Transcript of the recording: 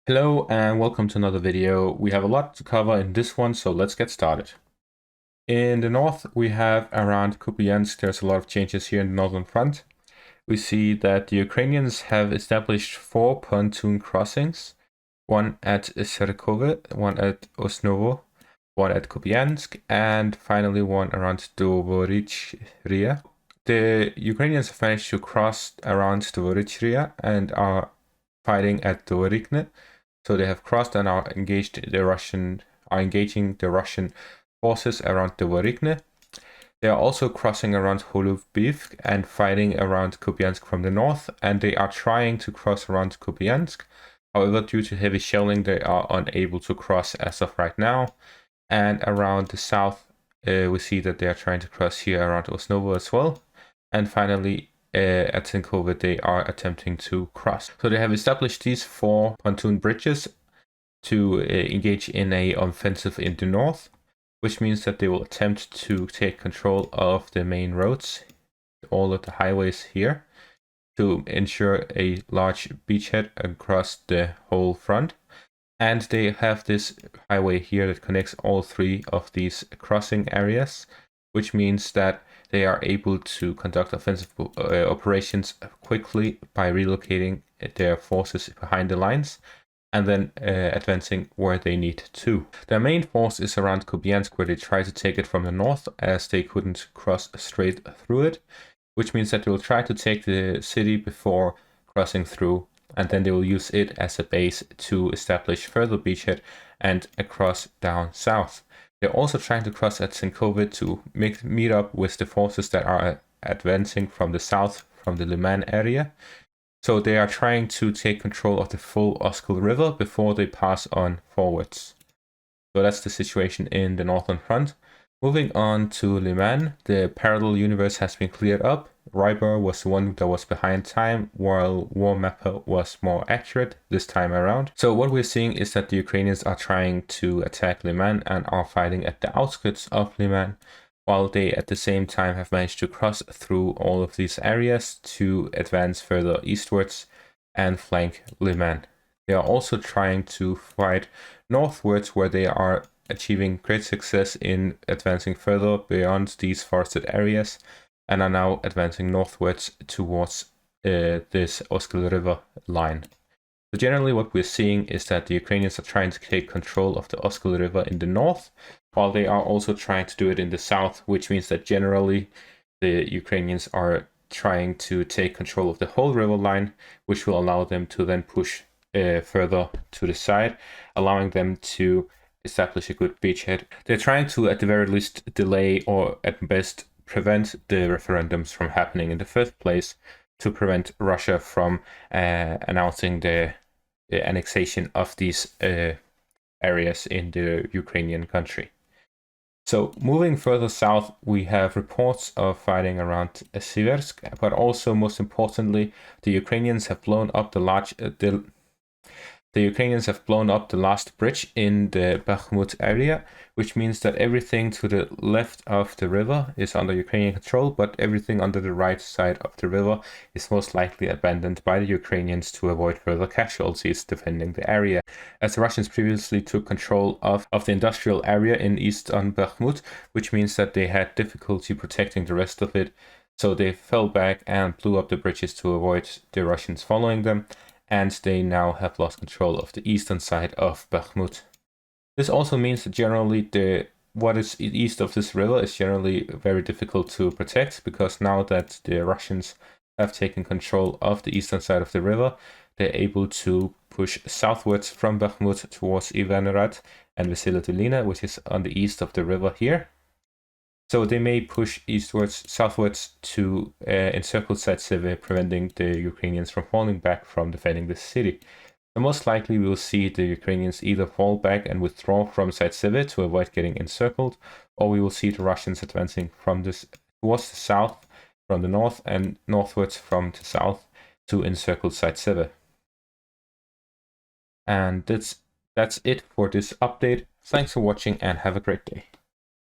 Hello and welcome to another video. We have a lot to cover in this one, so let's get started. In the north, we have around Kupyansk. There's a lot of changes here in the northern front. We see that the Ukrainians have established 4 pontoon crossings, one at Serkove, one at Osnovo, one at Kupyansk, and finally one around Dvorichria. The Ukrainians have managed to cross around Dvorichria and are fighting at Dvorikne. So they have crossed and are engaging the Russian forces around the Dvorikne. They are also crossing around Holubivk and fighting around Kupyansk from the north, and they are trying to cross around Kupyansk. However, due to heavy shelling, they are unable to cross as of right now. And around the south, we see that they are trying to cross here around Osnovo as well. And finally, at Sinkova, they are attempting to cross. So they have established these 4 pontoon bridges to engage in an offensive in the north, which means that they will attempt to take control of the main roads, all of the highways here, to ensure a large beachhead across the whole front. And they have this highway here that connects all 3 of these crossing areas, which means that they are able to conduct offensive operations quickly by relocating their forces behind the lines and then advancing where they need to. Their main force is around Kupyansk, where they try to take it from the north as they couldn't cross straight through it, which means that they will try to take the city before crossing through, and then they will use it as a base to establish further beachhead and across down south. They're also trying to cross at Sinkova to meet up with the forces that are advancing from the south, from the Lyman area. So they are trying to take control of the full Oskil River before they pass on forwards. So that's the situation in the northern front. Moving on to Lyman, the parallel universe has been cleared up. Ryber was the one that was behind time, while War Mapper was more accurate this time around. So what we're seeing is that the Ukrainians are trying to attack Lyman and are fighting at the outskirts of Lyman, while they at the same time have managed to cross through all of these areas to advance further eastwards and flank Lyman. They are also trying to fight northwards, where they are achieving great success in advancing further beyond these forested areas and are now advancing northwards towards this Oskil River line. So generally what we're seeing is that the Ukrainians are trying to take control of the Oskil River in the north, while they are also trying to do it in the south, which means that generally the Ukrainians are trying to take control of the whole river line, which will allow them to then push further to the side, allowing them to establish a good beachhead. They're trying to, at the very least, delay or at best prevent the referendums from happening in the first place, to prevent Russia from announcing the annexation of these areas in the Ukrainian country. So moving further south, we have reports of fighting around Siversk, but also most importantly, the Ukrainians have blown up the last bridge in the Bakhmut area, which means that everything to the left of the river is under Ukrainian control, but everything under the right side of the river is most likely abandoned by the Ukrainians to avoid further casualties defending the area. As the Russians previously took control of the industrial area in eastern Bakhmut, which means that they had difficulty protecting the rest of it, so they fell back and blew up the bridges to avoid the Russians following them, and they now have lost control of the eastern side of Bakhmut. This also means that generally what is east of this river is generally very difficult to protect, because now that the Russians have taken control of the eastern side of the river, they're able to push southwards from Bakhmut towards Ivanrad and Veselitolina, which is on the east of the river here. So they may push southwards to encircle Zaitseve, preventing the Ukrainians from falling back from defending the city. So most likely we will see the Ukrainians either fall back and withdraw from Zaitseve to avoid getting encircled, or we will see the Russians advancing from towards the south from the north and northwards from the south to encircle Zaitseve. And that's it for this update. Thanks for watching and have a great day.